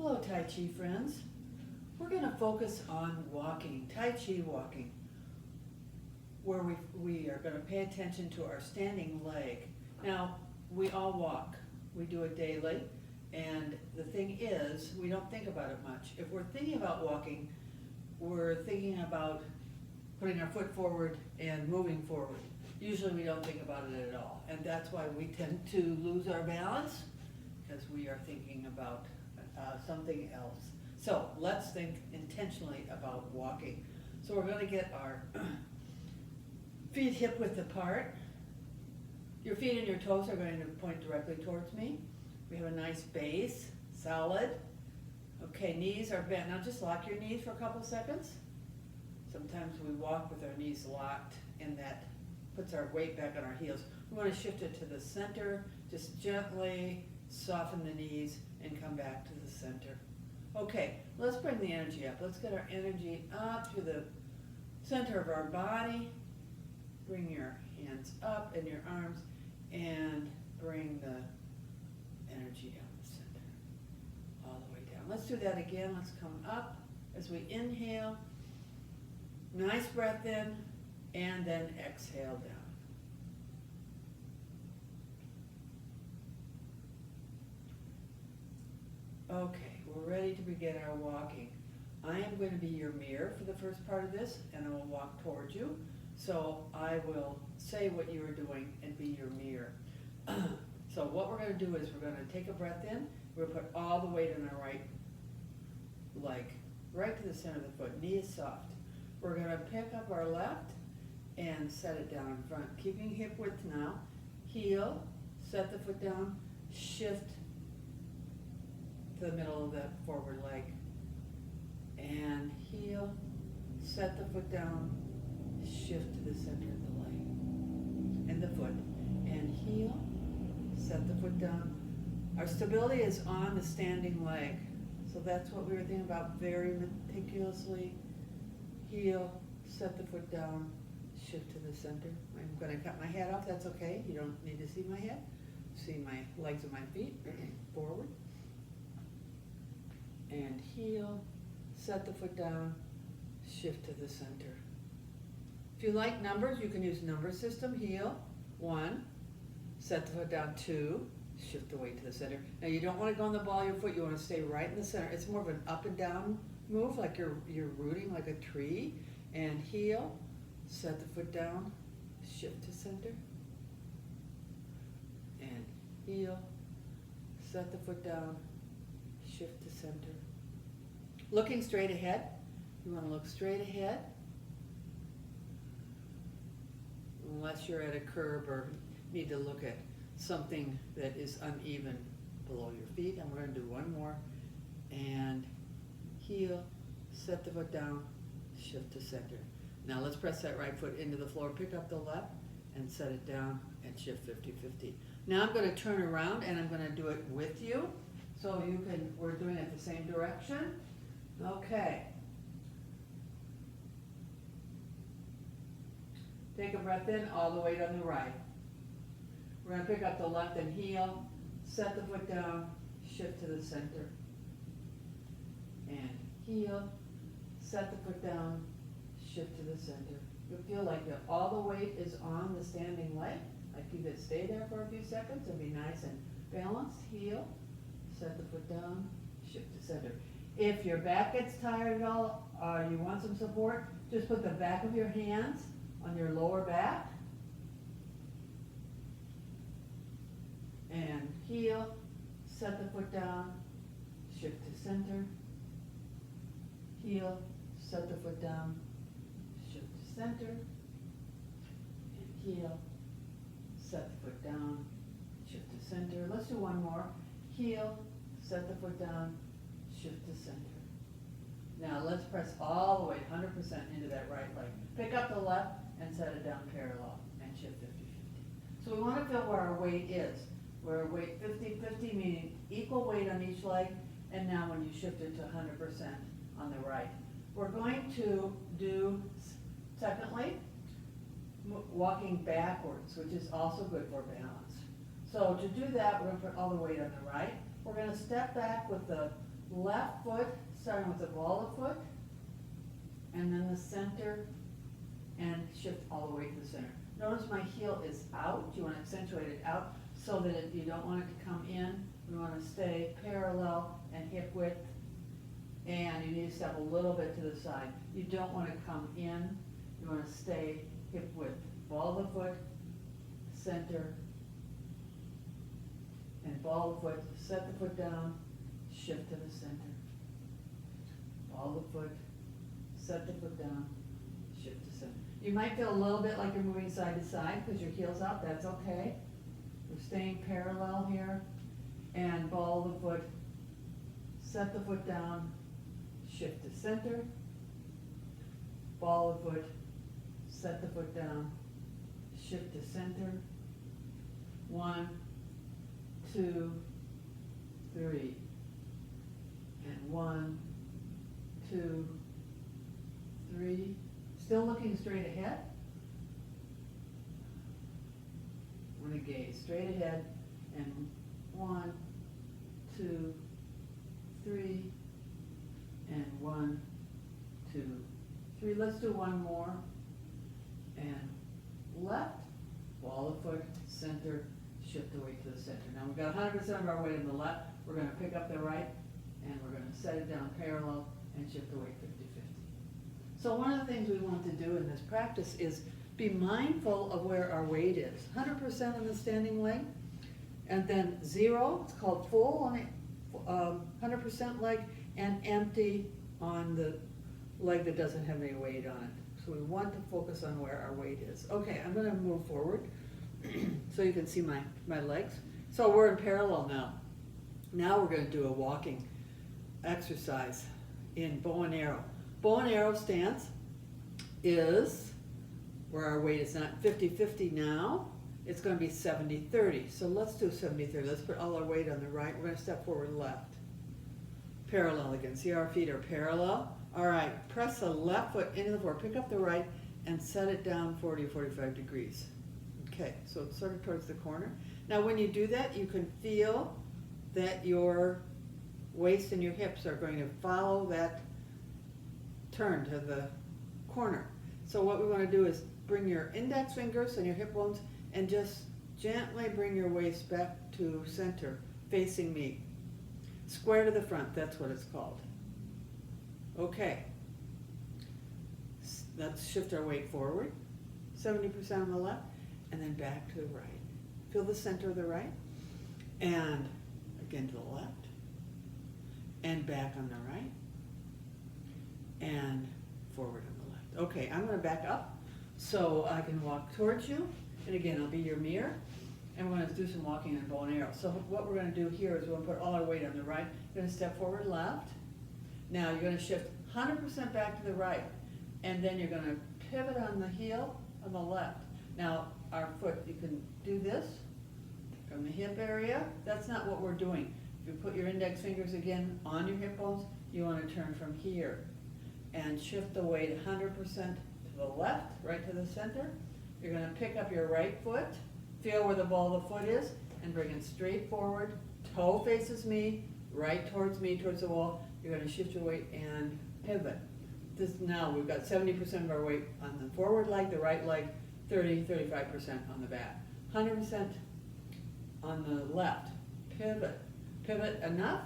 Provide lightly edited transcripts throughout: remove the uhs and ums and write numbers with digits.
Hello Tai Chi friends. We're going to focus on walking, Tai Chi walking, where we are going to pay attention to our standing leg. Now, we all walk. We do it daily, and the thing is, we don't think about it much. If we're thinking about walking, we're thinking about putting our foot forward and moving forward. Usually we don't think about it at all, and that's why we tend to lose our balance, because we are thinking about something else. So let's think intentionally about walking. So we're going to get our feet hip width apart. Your feet and your toes are going to point directly towards me. We have a nice base, solid. Okay, knees are bent. Now just lock your knees for a couple seconds. Sometimes we walk with our knees locked, and that puts our weight back on our heels. We want to shift it to the center. Just gently soften the knees and come back to the center. Okay, let's bring the energy up. Let's get our energy up to the center of our body. Bring your hands up and your arms and bring the energy down the center, all the way down. Let's do that again. Let's come up as we inhale. Nice breath in, and then exhale down. Okay, we're ready to begin our walking. I am going to be your mirror for the first part of this, and I will walk towards you. So I will say what you are doing and be your mirror. So what we're going to do is we're going to take a breath in. We're going to put all the weight on our right leg, right to the center of the foot. Knee is soft. We're going to pick up our left and set it down in front, keeping hip width now. Heel, set the foot down, shift to the middle of that forward leg. And heel, set the foot down, shift to the center of the leg and the foot. And heel, set the foot down. Our stability is on the standing leg. So that's what we were thinking about very meticulously. Heel, set the foot down, shift to the center. I'm going to cut my head off, that's okay. You don't need to see my head. See my legs and my feet. Forward. And heel, set the foot down, shift to the center. If you like numbers, you can use number system. Heel, 1, set the foot down, 2, shift the weight to the center. Now you don't want to go on the ball of your foot, you want to stay right in the center. It's more of an up and down move, like you're rooting like a tree. And heel, set the foot down, shift to center. And heel, set the foot down, shift to center. Looking straight ahead. You want to look straight ahead. Unless you're at a curb or need to look at something that is uneven below your feet. And we're going to do one more. And heel, set the foot down, shift to center. Now let's press that right foot into the floor, pick up the left, and set it down and shift 50-50. Now I'm going to turn around and I'm going to do it with you. So you can, we're doing it the same direction. Okay. Take a breath in, all the weight on the right. We're going to pick up the left and heel, set the foot down, shift to the center. And heel, set the foot down, shift to the center. You'll feel like all the weight is on the standing leg. Like you could stay there for a few seconds and be nice and balanced. Heel, set the foot down, shift to center. If your back gets tired at all, or you want some support, just put the back of your hands on your lower back. And heel, set the foot down, shift to center. Heel, set the foot down, shift to center. And heel, set the foot down, shift to center. Let's do one more. Heel, set the foot down, shift to center. Now let's press all the way, 100% into that right leg. Pick up the left and set it down parallel and shift 50-50. So we want to feel where our weight is. Where our weight 50-50, meaning equal weight on each leg, and now when you shift it to 100% on the right. We're going to do, secondly, walking backwards, which is also good for balance. So to do that, we're going to put all the weight on the right. We're going to step back with the left foot, starting with the ball of foot, and then the center, and shift all the way to the center. Notice my heel is out. You want to accentuate it out so that you don't want it to come in. We want to stay parallel and hip width, and you need to step a little bit to the side. You don't want to come in. You want to stay hip width. Ball of the foot, center, and ball of the foot. Set the foot down, shift to the center. Ball of the foot, set the foot down, shift to center. You might feel a little bit like you're moving side to side because your heel's out. That's okay. We're staying parallel here. And ball of the foot, set the foot down, shift to center. Ball of the foot, set the foot down, shift to center. 1, 2, 3. And 1, 2, 3. Still looking straight ahead. I'm going to gaze straight ahead, and 1, 2, 3, and 1, 2, 3. Let's do one more. And left, ball of foot, center, shift the weight to the center. Now we've got 100% of our weight on the left. We're going to pick up the right, and we're going to set it down parallel and shift the weight 50-50. So one of the things we want to do in this practice is be mindful of where our weight is. 100% on the standing leg, and then 0, it's called full on the 100% leg, and empty on the leg that doesn't have any weight on it. So we want to focus on where our weight is. Okay, I'm going to move forward so you can see my legs. So we're in parallel now. Now we're going to do a walking exercise in bow and arrow. Bow and arrow stance is where our weight is not 50-50 now. It's going to be 70-30. So let's do 70-30. Let's put all our weight on the right. We're going to step forward left. Parallel again. See, our feet are parallel. All right, press the left foot into the floor. Pick up the right and set it down 40 or 45 degrees. Okay, so it's sort of towards the corner. Now when you do that, you can feel that your waist and your hips are going to follow that turn to the corner. So what we want to do is bring your index fingers and your hip bones and just gently bring your waist back to center, facing me. Square to the front, that's what it's called. Okay, let's shift our weight forward, 70% on the left, and then back to the right. Feel the center of the right, and again to the left, and back on the right, and forward on the left. Okay, I'm going to back up so I can walk towards you, and again, I'll be your mirror, and we're going to do some walking in bow and arrow. So what we're going to do here is we're going to put all our weight on the right. We're going to step forward left. Now you're going to shift 100% back to the right, and then you're going to pivot on the heel on the left. Now our foot, you can do this from the hip area. That's not what we're doing. If you put your index fingers again on your hip bones, you want to turn from here and shift the weight 100% to the left, right to the center. You're going to pick up your right foot, feel where the ball of the foot is, and bring it straight forward. Toe faces me, right towards me, towards the wall. You're going to shift your weight and pivot. This now we've got 70% of our weight on the forward leg, the right leg, 30-35% on the back. 100% on the left. Pivot. Pivot enough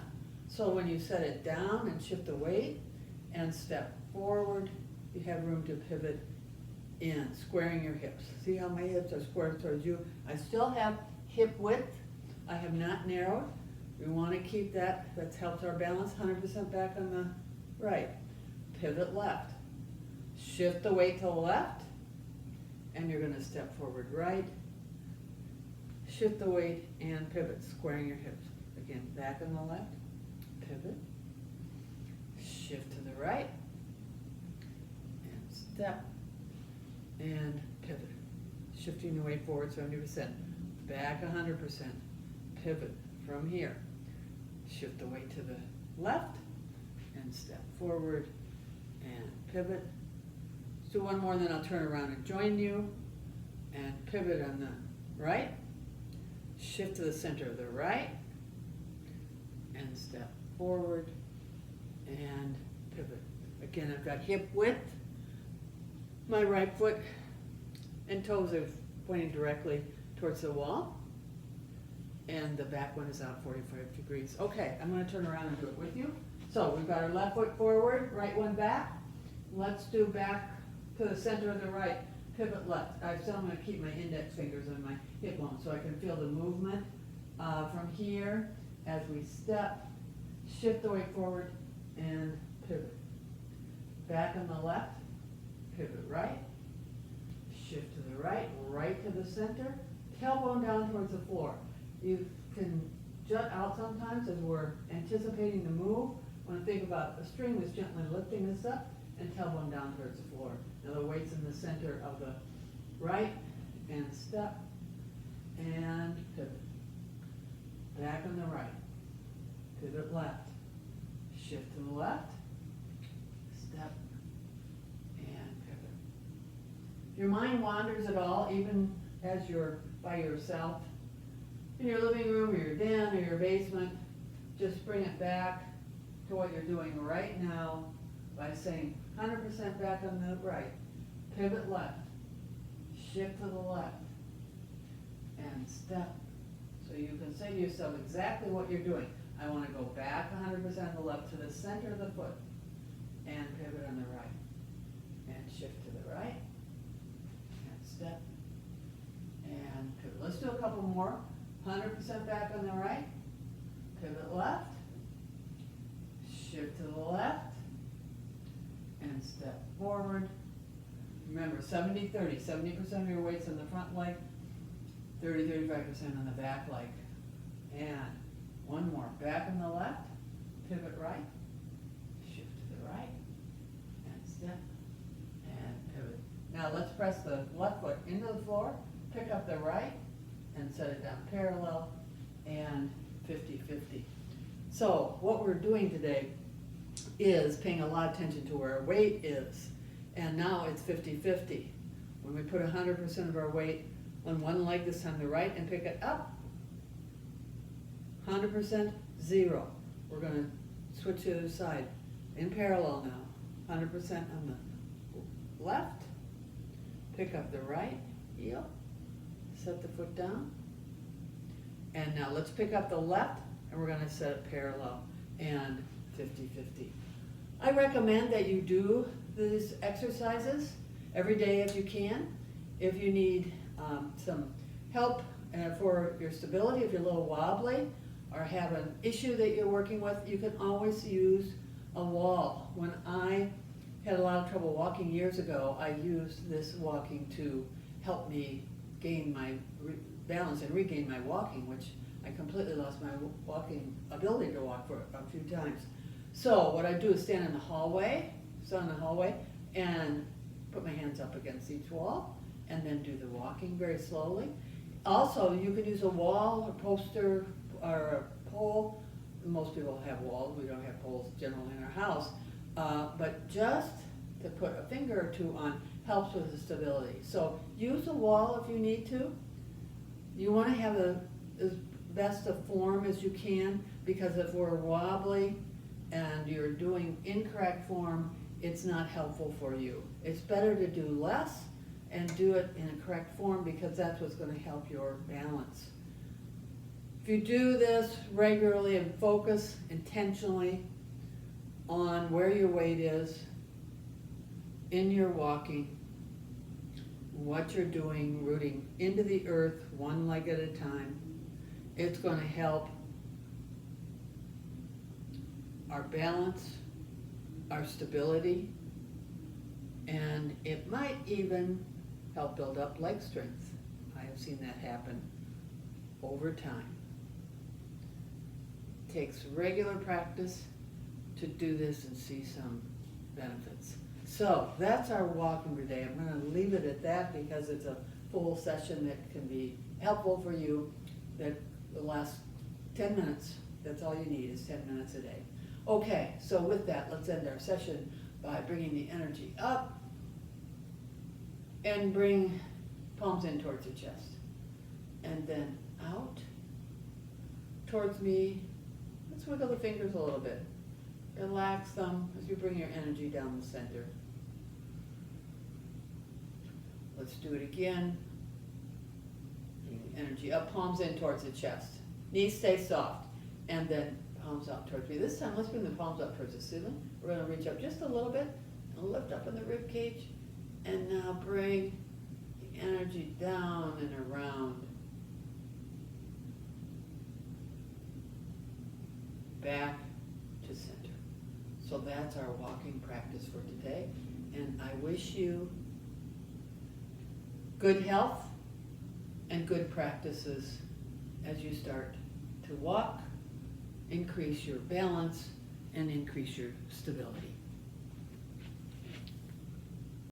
so when you set it down and shift the weight and step forward, you have room to pivot in, squaring your hips. See how my hips are squared towards you? I still have hip width. I have not narrowed. We want to keep that. That helps our balance. 100% back on the right. Pivot left. Shift the weight to the left, and you're going to step forward right. Shift the weight and pivot, squaring your hips. Again, back on the left. Pivot. Shift to the right. And step. And pivot. Shifting the weight forward 70%. Back 100%. Pivot from here. Shift the weight to the left and step forward and pivot. Let's do one more, and then I'll turn around and join you and pivot on the right. Shift to the center of the right and step forward and pivot. Again, I've got hip width. My right foot and toes are pointing directly towards the wall. And the back one is out 45 degrees. Okay, I'm gonna turn around and do it with you. So we've got our left foot forward, right one back. Let's do back to the center of the right, pivot left. So I'm gonna keep my index fingers on my hip bone so I can feel the movement from here as we step, shift the weight forward and pivot. Back on the left, pivot right, shift to the right, right to the center, tailbone down towards the floor. You can jut out sometimes as we're anticipating the move. Want to think about the string is gently lifting this up and tailbone down towards the floor. Now the weight's in the center of the right and step and pivot. Back on the right, pivot left, shift to the left, step and pivot. If your mind wanders at all, even as you're by yourself, in your living room or your den or your basement, just bring it back to what you're doing right now by saying 100% back on the right, pivot left, shift to the left, and step. So you can say to yourself exactly what you're doing. I want to go back 100% on the left to the center of the foot and pivot on the right, and shift to the right, and step, and pivot. Let's do a couple more. 100% back on the right, pivot left, shift to the left, and step forward. Remember, 70-30, 70% of your weight's on the front leg, 30-35% on the back leg. And one more, back on the left, pivot right, shift to the right, and step, and pivot. Now let's press the left foot into the floor, pick up the right, and set it down parallel and 50-50. So what we're doing today is paying a lot of attention to where our weight is. And now it's 50-50. When we put 100% of our weight on one leg, this time the right, and pick it up, 100% 0. We're going to switch to the other side in parallel now. 100% on the left, pick up the right heel, set the foot down, and now let's pick up the left, and we're going to set it parallel and 50-50. I recommend that you do these exercises every day if you can. If you need some help for your stability, if you're a little wobbly or have an issue that you're working with, you can always use a wall. When I had a lot of trouble walking years ago, I used this walking to help me gain my balance and regain my walking, which I completely lost my walking ability to walk for a few times. So what I do is stand in the hallway, and put my hands up against each wall, and then do the walking very slowly. Also, you can use a wall, a poster, or a pole. Most people have walls. We don't have poles generally in our house. But just to put a finger or two on helps with the stability. So use a wall if you need to. You want to have as best a form as you can, because if we're wobbly and you're doing incorrect form, it's not helpful for you. It's better to do less and do it in a correct form, because that's what's going to help your balance. If you do this regularly and focus intentionally on where your weight is in your walking, what you're doing, rooting into the earth one leg at a time, it's going to help our balance, our stability, and it might even help build up leg strength. I have seen that happen over time. It takes regular practice to do this and see some benefits. So that's our walking today. I'm going to leave it at that because it's a full session that can be helpful for you. That the last 10 minutes, that's all you need, is 10 minutes a day. Okay, so with that, let's end our session by bringing the energy up and bring palms in towards your chest. And then out towards me. Let's wiggle the fingers a little bit. Relax them as you bring your energy down the center. Let's do it again. Bring the energy up, palms in towards the chest. Knees stay soft, and then palms out towards me. This time, let's bring the palms up towards the ceiling. We're going to reach up just a little bit and lift up in the rib cage, and now bring the energy down and around. Back to center. So that's our walking practice for today, and I wish you good health and good practices as you start to walk, increase your balance, and increase your stability.